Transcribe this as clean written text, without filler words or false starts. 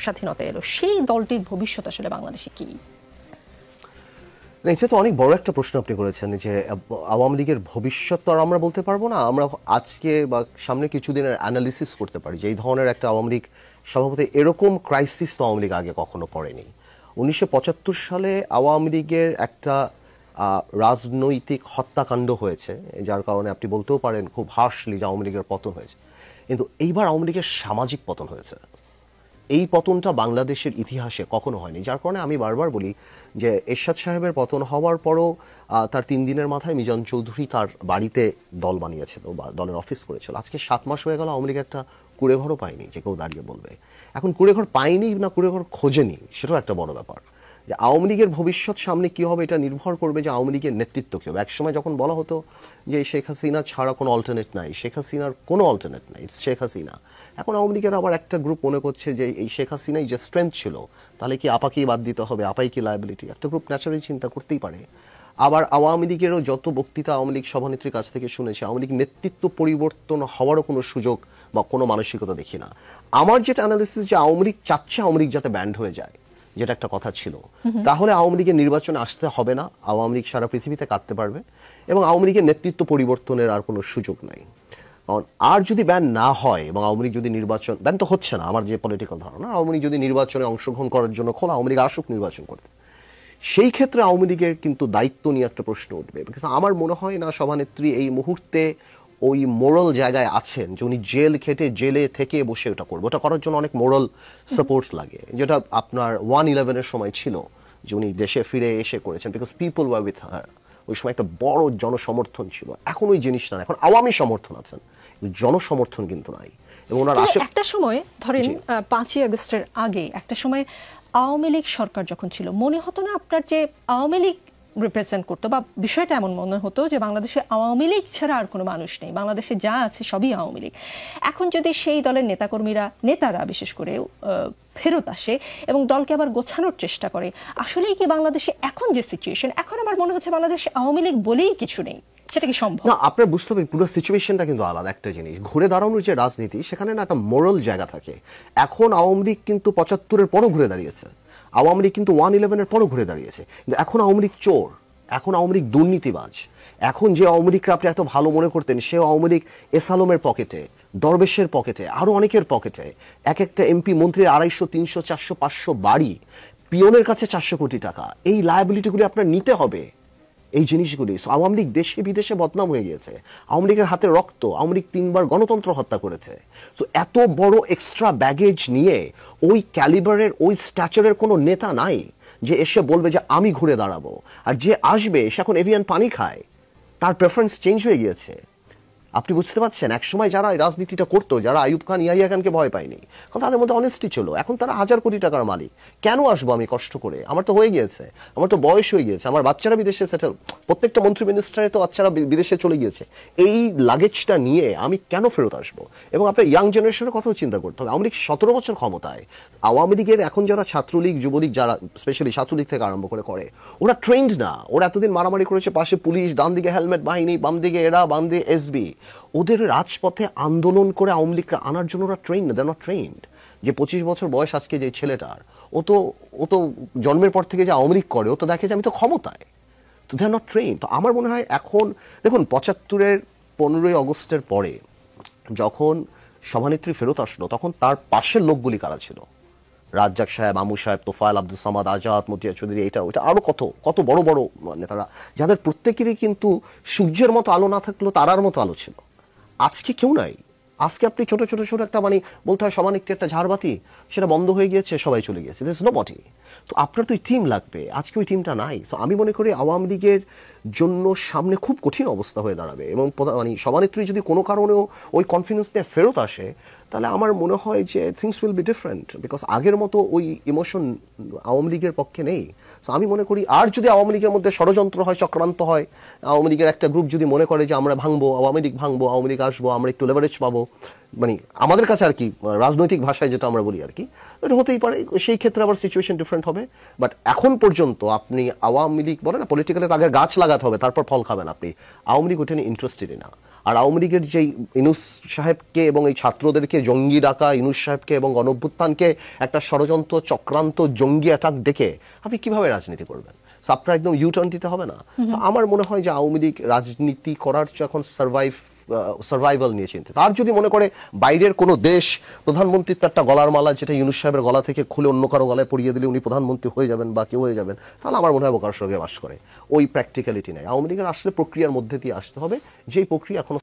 স্বাধীনতা এলো, সেই দলটির ভবিষ্যৎ আসলে বাংলাদেশে কি? এটা তো অনেক বড় একটা প্রশ্ন আপনি করেছেন যে আওয়ামী লীগের ভবিষ্যৎ তো আর আমরা বলতে পারবো না। আমরা আজকে বা সামনে কিছুদিনের অ্যানালিসিস করতে পারি যে এই ধরনের একটা আওয়ামী লীগ স্বভাবতই এরকম ক্রাইসিস তো আওয়ামী লীগ আগে কখনো করেনি। 1975 সালে আওয়ামী লীগের একটা রাজনৈতিক হত্যাকাণ্ড হয়েছে, যার কারণে আপনি বলতেও পারেন খুব হার্শলি যে আওয়ামী লীগের পতন হয়েছে। কিন্তু এইবার আওয়ামী লীগের সামাজিক পতন হয়েছে। এই পতনটা বাংলাদেশের ইতিহাসে কখনো হয়নি, যার কারণে আমি বারবার বলি যে এরশাদ সাহেবের পতন হওয়ার পরও তার 3 দিনের মাথায় মিজান চৌধুরী তার বাড়িতে দল বানিয়েছিল বা দলের অফিস করেছিল। আজকে 7 মাস হয়ে গেল আওয়ামী লীগ একটা কুড়েঘরও পায়নি যে কেউ দাঁড়িয়ে বলবে। এখন কুড়েঘর পায়নি না কুড়েঘর খোঁজেনি, সেটাও একটা বড় ব্যাপার। যে আওয়ামী লীগের ভবিষ্যৎ সামনে কী হবে এটা নির্ভর করবে যে আওয়ামী লীগের নেতৃত্ব কী হবে। একসময় যখন বলা হতো যে শেখ হাসিনা ছাড়া কোনো অল্টারনেট নাই, শেখ হাসিনার কোনো অল্টারনেট নাই, শেখ হাসিনা। এখন আওয়ামী লীগের আবার একটা গ্রুপ মনে করছে যে এই শেখ হাসিনাই যে স্ট্রেংথ ছিল, তাহলে কি আপাকেই বাদ দিতে হবে, আপাই কি লায়াবিলিটি? একটা গ্রুপ ন্যাচারালি চিন্তা করতেই পারে। আবার আওয়ামী লীগেরও যত বক্তৃতা আওয়ামী লীগ সভানেত্রীর কাছ থেকে শুনেছে, আওয়ামী লীগ নেতৃত্ব পরিবর্তন হওয়ারও কোনো সুযোগ বা কোনো মানসিকতা দেখি না। আমার যেটা অ্যানালিসিস যে আওয়ামী লীগ চাচ্ছে আওয়ামী লীগ যাতে ব্যান্ড হয়ে যায়, যেটা একটা কথা ছিল, তাহলে আওয়ামী লীগের নির্বাচনে আসতে হবে না, আওয়ামী লীগ সারা পৃথিবীতে কাটতে পারবে এবং আওয়ামী লীগের নেতৃত্ব পরিবর্তনের আর কোনো সুযোগ নাই। কারণ আর যদি ব্যান না হয় এবং আওয়ামী লীগ যদি নির্বাচন, ব্যান তো হচ্ছে না আমার যে পলিটিক্যাল ধারণা, আওয়ামী লীগ যদি নির্বাচনে অংশগ্রহণ করার জন্য খোলা, আওয়ামী লীগ আসুক নির্বাচন করতে, সেই ক্ষেত্রে আওয়ামী লীগের কিন্তু দায়িত্ব নিয়ে একটা প্রশ্ন উঠবে। বিকজ আমার মনে হয় না সভানেত্রী এই মুহূর্তে ওই মোরাল জায়গায় আছেন যে উনি জেল খেটে জেলে থেকে বসে ওটা করবে। ওটা করার জন্য অনেক মোরাল সাপোর্ট লাগে, যেটা আপনার 1/11-এর সময় ছিল যে উনি দেশে ফিরে এসে করেছেন, because people were with her. ওই সময় একটা বড় জনসমর্থন ছিল। এখন ওই জিনিসটা না, এখন আওয়ামী সমর্থন আছেন, জনসমর্থন কিন্তু নাই। এবং ওনার একটা সময় ধরেন 5ই আগস্টের আগে একটা সময় আওয়ামী লীগ সরকার যখন ছিল, মনে হতো না আপনার যে আওয়ামী লীগ রিপ্রেজেন্ট করতো, বা বিষয়টা এমন মনে হতো যে বাংলাদেশে আওয়ামী লীগ ছাড়া আর কোনো মানুষ নেই, বাংলাদেশে যা আছে সবই আওয়ামী লীগ। এখন যদি সেই দলের নেতারা বিশেষ করে ফেরত আসে এবং দলকে আবার গোছানোর চেষ্টা করে, আসলেই কি বাংলাদেশে এখন যে সিচুয়েশন, এখন আমার মনে হচ্ছে বাংলাদেশে আওয়ামী লীগ বলেই কিছু নেই, সেটা কি সম্ভব? না, আপনার বুঝতে হবে পুরো সিচুয়েশনটা কিন্তু আলাদা একটা জিনিস। ঘুরে দাঁড়ানোর যে রাজনীতি, সেখানে না একটা মোরাল জায়গা থাকে। এখন আওয়ামী লীগ কিন্তু 75-এর পরও ঘুরে দাঁড়িয়েছে, আওয়ামী লীগ কিন্তু 1/11-এর পরও ঘুরে দাঁড়িয়েছে, কিন্তু এখন আওয়ামী লীগ চোর, এখন আওয়ামী লীগ দুর্নীতিবাজ। এখন যে আওয়ামী লীগকে আপনি এত ভালো মনে করতেন, সে আওয়ামী লীগ এসালমের পকেটে, দরবেশের পকেটে, আরও অনেকের পকেটে। এক একটা এমপি মন্ত্রীর 250, 300, 400, 500 বাড়ি, পিয়নের কাছে 400 কোটি টাকা। এই লায়াবিলিটিগুলি আপনার নিতে হবে, এই জিনিসগুলি। আওয়ামী লীগ দেশে বিদেশে বদনাম হয়ে গিয়েছে, আওয়ামী লীগের হাতে রক্ত, আওয়ামী লীগ 3বার গণতন্ত্র হত্যা করেছে। সো এত বড় এক্সট্রা ব্যাগেজ নিয়ে ওই ক্যালিবারের, ওই স্ট্যাচারের কোনো নেতা নাই যে এসে বলবে যে আমি ঘুরে দাঁড়াবো। আর যে আসবে সে এখন এভিয়ান পানি খায়, তার প্রেফারেন্স চেঞ্জ হয়ে গিয়েছে। আপনি বুঝতে পারছেন, একসময় যারা রাজনীতিটা করতো, যারা আইয়ুব খান, ইয়াহিয়া খানকে ভয় পায়নি, কারণ তাদের মধ্যে অনেস্টি ছিল। এখন তারা 1000 কোটি টাকার মালিক। কেন আসবো আমি কষ্ট করে? আমার তো হয়ে গিয়েছে, আমার তো বয়স হয়ে গিয়েছে, আমার বাচ্চারা বিদেশে সেটেল, প্রত্যেকটা মন্ত্রী মিনিস্টারে তো বাচ্চারা বিদেশে চলে গিয়েছে। এই লাগেজটা নিয়ে আমি কেন ফেরত আসবো? এবং আপনার ইয়াং জেনারেশনের কথাও চিন্তা করতে হবে। আওয়ামী লীগ 17 বছর ক্ষমতায়। আওয়ামী লীগের এখন যারা ছাত্রলীগ, যুবলীগ, যারা স্পেশালি ছাত্রলীগ থেকে আরম্ভ করে ওরা ট্রেন্ড না। ওরা এতদিন মারামারি করেছে, পাশে পুলিশ, ডান দিকে হেলমেট বাহিনী, বাম দিকে এরা, বাম দিকে এসবি। ওদের রাজপথে আন্দোলন করে আওয়ামী লীগকে আনার জন্য ওরা ট্রেন্ড না, দে আর নট ট্রেন্ড। যে 25 বছর বয়স আজকে যে ছেলেটার, ও তো জন্মের পর থেকে যে আওয়ামী লীগ করে, ও তো দেখে যে আমি তো ক্ষমতায়, তো দে আর নট ট্রেন্ড। তো আমার মনে হয় এখন দেখুন 75-এর 15ই আগস্টের পরে যখন সভানেত্রী ফেরত আসলো, তখন তার পাশের লোকগুলি কারা ছিল? রাজ্জাক সাহেব, আমু সাহেব, তোফায়েল, আব্দুল সামাদ, আজাদ, মতিয়া চৌধুরী, এটা ওইটা আরও কত বড় বড় নেতারা, যাদের প্রত্যেকেরই কিন্তু সূর্যের মতো আলো না থাকলেও তারার মতো আলো ছিল। আজকে কেউ নাই। আজকে আপনি ছোট একটা বলতে হয় সমানিককে একটা ঝাড়বাতি, সেটা বন্ধ হয়ে গিয়েছে, সবাই চলে গিয়েছে, দিস নো বডি। তো আপনার তো ওই টিম লাগবে, আজকে ওই টিমটা নাই। তো আমি মনে করি আওয়ামী লীগের জন্য সামনে খুব কঠিন অবস্থা হয়ে দাঁড়াবে। এবং সভানেত্রী যদি কোনো কারণেও ওই কনফিডেন্স নিয়ে ফেরত আসে, তাহলে আমার মনে হয় যে things will be different, because আগের মতো ওই ইমোশন আওয়ামী লীগের পক্ষে নেই। তো আমি মনে করি আর যদি আওয়ামী লীগের মধ্যে ষড়যন্ত্র হয়, চক্রান্ত হয়, আওয়ামী লীগের একটা গ্রুপ যদি মনে করে যে আমরা ভাঙবো, আওয়ামী লীগ ভাঙবো, আওয়ামী লীগ আসবো, আমরা একটু লেভারেজ পাবো, আমাদের কাছে আর কি রাজনৈতিক ভাষায় যেটা আমরা বলি আর কি, এটা হতেই পারে। সেই ক্ষেত্রে আবার সিচুয়েশন ডিফারেন্ট হবে। বাট এখন পর্যন্ত আপনি আওয়ামী লীগ বলে না, পলিটিক্যালি তো আগে গাছ লাগাতে হবে, তারপর ফল খাবেন আপনি। আওয়ামী লীগ ওটা নিয়ে ইন্টারেস্টেডই না। আর আওয়ামী লীগের যেই ইউনূস সাহেবকে এবং এই ছাত্রদেরকে জঙ্গি ডাকা, ইউনূস সাহেবকে এবং গণঅভ্যুত্থানকে একটা ষড়যন্ত্র চক্রান্ত জঙ্গি অ্যাটাক ডেকে আপনি কিভাবে রাজনীতি করবেন? আপনার একদম ইউটার্ন দিতে হবে না? তো আমার মনে হয় যে আওয়ামী লীগ রাজনীতি করার যখন সার্ভাইভাল নিয়ে চিন্তিত। তার যদি মনে করে বাইরের কোনো দেশ প্রধানমন্ত্রীর তো একটা গলার মালা যেটা ইউনূস সাহেবের গলা থেকে খুলে অন্য কারো গলায় পরিয়ে দিলে উনি প্রধানমন্ত্রী হয়ে যাবেন বা কেউ হয়ে যাবেন, তাহলে আমার মনে হয় বোকার সঙ্গে বাস করে। ওই প্র্যাকটিক্যালিটি নেই। আওয়ামী লীগের আসলে প্রক্রিয়ার মধ্যে দিয়ে আসতে হবে, যেই প্রক্রিয়া এখনো